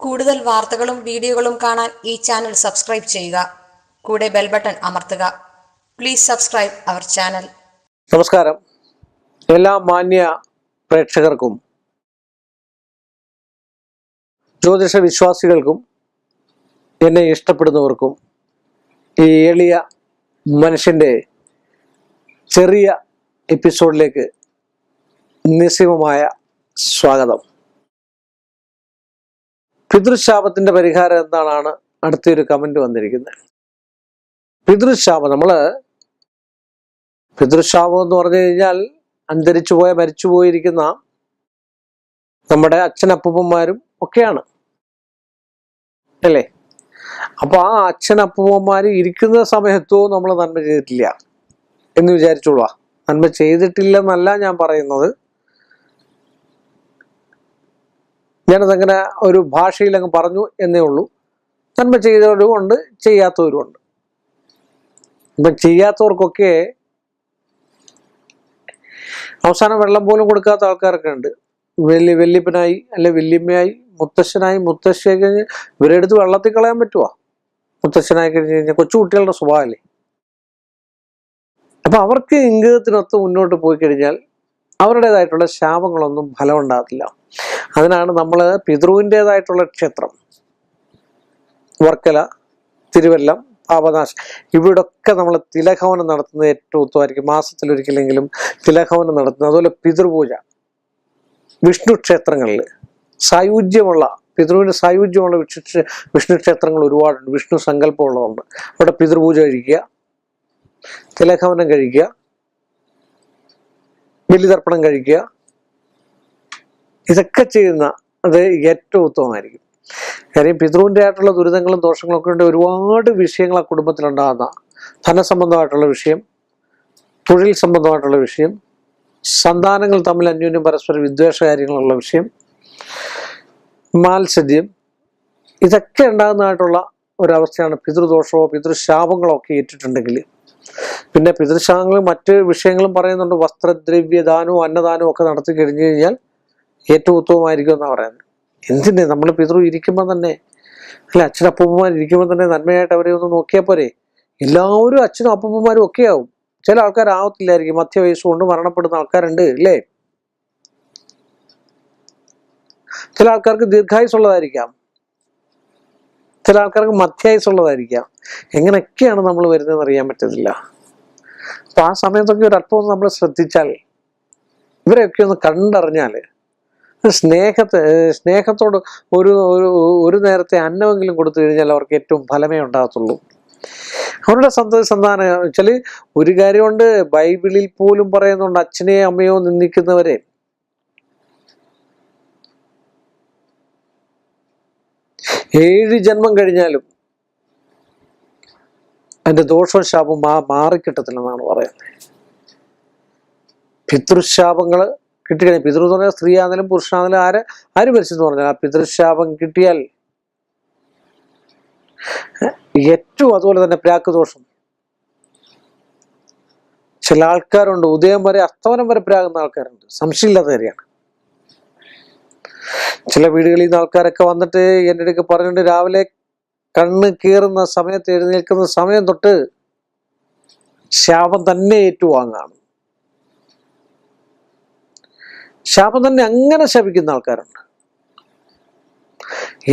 കൂടുതൽ വാർത്തകളും വീഡിയോകളും കാണാൻ ഈ ചാനൽ സബ്സ്ക്രൈബ് ചെയ്യുക. കൂടെ ബെൽ ബട്ടൺ അമർത്തുക. Please subscribe our channel. നമസ്കാരം. എല്ലാ മാന്യ പ്രേക്ഷകർക്കും ജ്യോതിഷ വിശ്വാസികൾക്കും എന്നെ ഇഷ്ടപ്പെടുന്നവർക്കും ഈ എളിയ മനുഷ്യൻ്റെ ചെറിയ എപ്പിസോഡിലേക്ക് നിസ്സീമമായ സ്വാഗതം. പിതൃശാപത്തിന്റെ പരിഹാരം എന്താണെന്നാണ് അടുത്തൊരു കമന്റ് വന്നിരിക്കുന്നത്. പിതൃശാപം, പിതൃശാപം എന്ന് പറഞ്ഞു കഴിഞ്ഞാൽ അന്തരിച്ചുപോയ മരിച്ചുപോയിരിക്കുന്ന നമ്മുടെ അച്ഛനപ്പൂപ്പന്മാരും ഒക്കെയാണ് അല്ലേ. അപ്പൊ ആ അച്ഛനപ്പൂപ്പന്മാര് ഇരിക്കുന്ന സമയത്തോ നമ്മൾ നന്മ ചെയ്തിട്ടില്ല എന്ന് വിചാരിച്ചോളൂ. നന്മ ചെയ്തിട്ടില്ലെന്നല്ല ഞാൻ പറയുന്നത്, ഞാനതങ്ങനെ ഒരു ഭാഷയിൽ അങ്ങ് പറഞ്ഞു എന്നേ ഉള്ളൂ. നന്മ ചെയ്തവരും ഉണ്ട്, ചെയ്യാത്തവരും ഉണ്ട്. ഇപ്പം ചെയ്യാത്തവർക്കൊക്കെ അവസാനം വെള്ളം പോലും കൊടുക്കാത്ത ആൾക്കാരൊക്കെ ഉണ്ട്. വല്യപ്പനായി അല്ലെ വല്യമ്മയായി, മുത്തശ്ശനായി, മുത്തശ്ശിയായി കഴിഞ്ഞ് ഇവരെ എടുത്ത് വെള്ളത്തിൽ കളയാൻ പറ്റുമോ? മുത്തശ്ശനായി കഴിഞ്ഞ് കഴിഞ്ഞാൽ കൊച്ചുകുട്ടികളുടെ സ്വഭാവമല്ലേ. അപ്പൊ അവർക്ക് ഇംഗിതത്തിനൊത്ത് മുന്നോട്ട് പോയി കഴിഞ്ഞാൽ അവരുടേതായിട്ടുള്ള ശാപങ്ങളൊന്നും ഫലം ഉണ്ടാകത്തില്ല. അതിനാണ് നമ്മൾ പിതൃവിൻ്റെതായിട്ടുള്ള ക്ഷേത്രം വർക്കല, തിരുവല്ലം, പാപനാശം ഇവിടൊക്കെ നമ്മൾ തിലഹവനം നടത്തുന്നത് ഏറ്റവും ഉത്തമമായിരിക്കും. മാസത്തിലൊരിക്കലെങ്കിലും തിലഹവനം നടത്തുന്നത്. അതുപോലെ പിതൃപൂജ വിഷ്ണു ക്ഷേത്രങ്ങളിൽ സായുജ്യമുള്ള പിതൃവിന് സായുജ്യമുള്ള വിഷ്ണു ക്ഷേത്രങ്ങൾ ഒരുപാടുണ്ട്. വിഷ്ണു സങ്കല്പമുള്ളതുണ്ട്. അവിടെ പിതൃപൂജ കഴിക്കുക, തിലഹവനം കഴിക്കുക, ബലിതർപ്പണം കഴിക്കുക, ഇതൊക്കെ ചെയ്യുന്ന അത് ഏറ്റവും ഉത്തമമായിരിക്കും. കാര്യം പിതൃവിൻ്റെ ആയിട്ടുള്ള ദുരിതങ്ങളും ദോഷങ്ങളും ഒക്കെ ഉണ്ട്. ഒരുപാട് വിഷയങ്ങൾ ആ കുടുംബത്തിലുണ്ടാകുന്ന ധനസംബന്ധമായിട്ടുള്ള വിഷയം, തൊഴിൽ സംബന്ധമായിട്ടുള്ള വിഷയം, സന്താനങ്ങൾ തമ്മിൽ അന്യോന്യം പരസ്പര വിദ്വേഷ കാര്യങ്ങളുള്ള വിഷയം, മാത്സര്യം, ഇതൊക്കെ ഉണ്ടാകുന്നതായിട്ടുള്ള ഒരവസ്ഥയാണ് പിതൃദോഷമോ പിതൃശാപങ്ങളോ ഒക്കെ ഏറ്റിട്ടുണ്ടെങ്കിൽ. പിന്നെ പിതൃശാപങ്ങളും മറ്റ് വിഷയങ്ങളും പറയുന്നുണ്ട്. വസ്ത്രദ്രവ്യദാനവും അന്നദാനവും ഒക്കെ നടത്തി കഴിഞ്ഞു കഴിഞ്ഞാൽ ഏറ്റവും ഉത്തമമായിരിക്കും എന്നാണ് പറയുന്നത്. എന്തിന് നമ്മൾ പിതൃ ഇരിക്കുമ്പോൾ തന്നെ അല്ല അച്ഛനപ്പൂപ്പന്മാർ ഇരിക്കുമ്പോൾ തന്നെ നന്മയായിട്ട് അവരെ ഒന്ന് നോക്കിയാൽ പോരെ. എല്ലാവരും അച്ഛനും അപ്പൂപ്പന്മാരും ഒക്കെ ആവും. ചില ആൾക്കാർ ആവത്തില്ലായിരിക്കും. മധ്യവയസ്സ് കൊണ്ട് മരണപ്പെടുന്ന ആൾക്കാരുണ്ട് അല്ലേ. ചില ആൾക്കാർക്ക് ദീർഘായുസുള്ളതായിരിക്കാം, ചില ആൾക്കാർക്ക് മധ്യായുസുള്ളതായിരിക്കാം. എങ്ങനെയൊക്കെയാണ് നമ്മൾ വരുന്നതെന്ന് അറിയാൻ പറ്റത്തില്ല. അപ്പൊ ആ സമയത്തൊക്കെ ഒരു അല്പം ഒന്ന് നമ്മൾ ശ്രദ്ധിച്ചാൽ, ഇവരെയൊക്കെ ഒന്ന് കണ്ടറിഞ്ഞാൽ, സ്നേഹത്തോട് ഒരു നേരത്തെ അന്നമെങ്കിലും കൊടുത്തു കഴിഞ്ഞാൽ അവർക്ക് ഏറ്റവും ഫലമേ ഉണ്ടാകത്തുള്ളൂ. അവരുടെ സന്താനം വെച്ചാൽ ഒരു കാര്യമുണ്ട്, ബൈബിളിൽ പോലും പറയുന്നുണ്ട്, അച്ഛനെയോ അമ്മയോ നിന്ദിക്കുന്നവരെ 7 ജന്മം കഴിഞ്ഞാലും അതിന്റെ ദോഷവും ശാപവും മാറിക്കിട്ടത്തില്ലെന്നാണ് പറയുന്നത്. പിതൃശാപങ്ങള് കിട്ടിക്കഴിഞ്ഞാൽ, പിതൃ എന്ന് പറഞ്ഞാൽ സ്ത്രീ ആണെങ്കിലും പുരുഷനാണെങ്കിലും ആര് മരിച്ചെന്ന് പറഞ്ഞാൽ ആ പിതൃശാപം കിട്ടിയാൽ ഏറ്റവും, അതുപോലെ തന്നെ പ്രാക്ക് ദോഷം. ചില ആൾക്കാരുണ്ട് ഉദയം വരെ അസ്തമനം വരെ പ്രാകുന്ന ആൾക്കാരുണ്ട്, സംശയമില്ലാത്ത കാര്യമാണ്. ചില വീടുകളിൽ നിന്ന് ആൾക്കാരൊക്കെ വന്നിട്ട് എൻ്റെ അടുക്ക് പറഞ്ഞിട്ട് രാവിലെ കണ്ണ് കീറുന്ന സമയത്ത് എഴുന്നേൽക്കുന്ന സമയം തൊട്ട് ശാപം തന്നെ ഏറ്റുവാങ്ങാണ്. ശാപം തന്നെ അങ്ങനെ ശപിക്കുന്ന ആൾക്കാരുണ്ട്.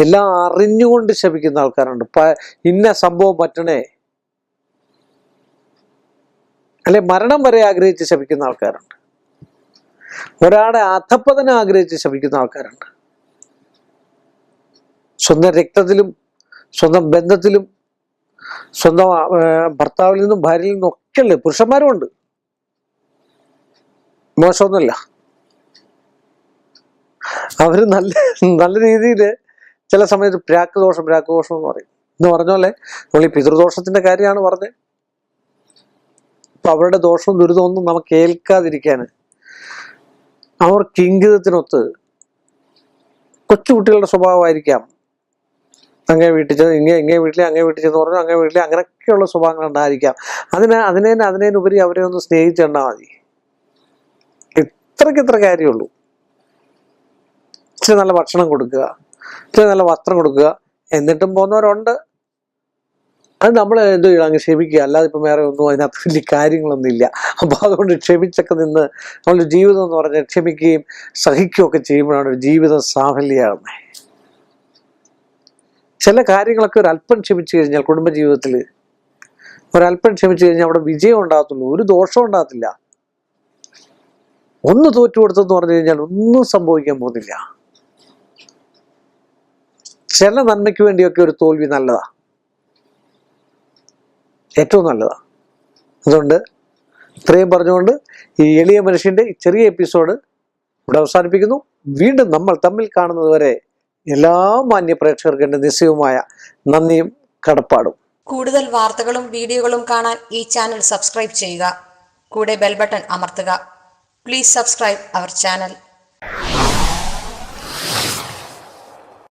എല്ലാം അറിഞ്ഞുകൊണ്ട് ശപിക്കുന്ന ആൾക്കാരുണ്ട്. ഇന്ന സംഭവം പറ്റണേ, അല്ലെ മരണം വരെ ആഗ്രഹിച്ച് ശപിക്കുന്ന ആൾക്കാരുണ്ട്. ഒരാളെ അധപ്പതനം ആഗ്രഹിച്ച് ശപിക്കുന്ന ആൾക്കാരുണ്ട്. സ്വന്തം രക്തത്തിലും സ്വന്തം ബന്ധത്തിലും സ്വന്തം ഭർത്താവിൽ നിന്നും ഭാര്യയിൽ നിന്നും ഒക്കെയല്ലേ. പുരുഷന്മാരും ഉണ്ട്, മോശമൊന്നുമല്ല. അവര് നല്ല രീതിയിൽ ചില സമയത്ത് പ്രാക്ക് ദോഷം എന്ന് പറയും. എന്ന് പറഞ്ഞ പോലെ നമ്മൾ ഈ പിതൃദോഷത്തിന്റെ കാര്യമാണ് പറഞ്ഞത്. അപ്പൊ അവരുടെ ദോഷവും ദുരിതവും ഒന്നും നമുക്ക് ഏൽക്കാതിരിക്കാന് അവർക്ക് ഇംഗിതത്തിനൊത്ത് കൊച്ചുകുട്ടികളുടെ സ്വഭാവമായിരിക്കാം. അങ്ങേ വീട്ടിൽ ചെന്ന് ഇങ്ങേ വീട്ടിൽ അങ്ങേ വീട്ടിൽ ചെന്ന് പറഞ്ഞു, അങ്ങേ വീട്ടിൽ അങ്ങനെയൊക്കെയുള്ള സ്വഭാവങ്ങൾ ഉണ്ടായിരിക്കാം. അതിനേനുപരി അവരെ ഒന്ന് സ്നേഹിച്ചെണ്ടാൽ മതി. ഇത്രയ്ക്ക് കാര്യമുള്ളൂ. ഇച്ചിരി നല്ല ഭക്ഷണം കൊടുക്കുക, ഇത്ര നല്ല വസ്ത്രം കൊടുക്കുക, എന്നിട്ടും പോകുന്നവരുണ്ട്. അത് നമ്മൾ എന്ത് ചെയ്യണം, അങ്ങ് ക്ഷമിക്കുക. അല്ലാതെ ഇപ്പം വേറെ ഒന്നും അതിനകത്ത് വലിയ കാര്യങ്ങളൊന്നും ഇല്ല. അപ്പോൾ അതുകൊണ്ട് ക്ഷമിച്ചൊക്കെ നിന്ന് നമ്മളുടെ ജീവിതം എന്ന് പറഞ്ഞാൽ ക്ഷമിക്കുകയും സഹിക്കുകയൊക്കെ ചെയ്യുമ്പോഴാണ് ഒരു ജീവിതം സാഫല്യമാകുന്നത്. ചില കാര്യങ്ങളൊക്കെ ഒരല്പം ക്ഷമിച്ചു കഴിഞ്ഞാൽ കുടുംബജീവിതത്തിൽ ഒരല്പം ക്ഷമിച്ചു കഴിഞ്ഞാൽ അവിടെ വിജയം ഉണ്ടാകത്തുള്ളൂ, ഒരു ദോഷവും ഉണ്ടാകത്തില്ല. ഒന്ന് തോറ്റു കൊടുത്തെന്ന് പറഞ്ഞു കഴിഞ്ഞാൽ ഒന്നും സംഭവിക്കാൻ പോകുന്നില്ല. ചില നന്മയ്ക്ക് വേണ്ടിയൊക്കെ ഒരു തോൽവി നല്ലതാ, ഏറ്റവും നല്ലതാ. അതുകൊണ്ട് ഇത്രയും പറഞ്ഞുകൊണ്ട് ഈ എളിയ മനുഷ്യന്റെ ഈ ചെറിയ എപ്പിസോഡ് ഇവിടെ അവസാനിപ്പിക്കുന്നു. വീണ്ടും നമ്മൾ തമ്മിൽ കാണുന്നത് വരെ എല്ലാ മാന്യ പ്രേക്ഷകർക്കും എൻ്റെ നിസ്സയവുമായ നന്ദിയും കടപ്പാടും. കൂടുതൽ വാർത്തകളും വീഡിയോകളും കാണാൻ ഈ ചാനൽ സബ്സ്ക്രൈബ് ചെയ്യുക. കൂടെ ബെൽ ബട്ടൺ അമർത്തുക. Please subscribe our channel.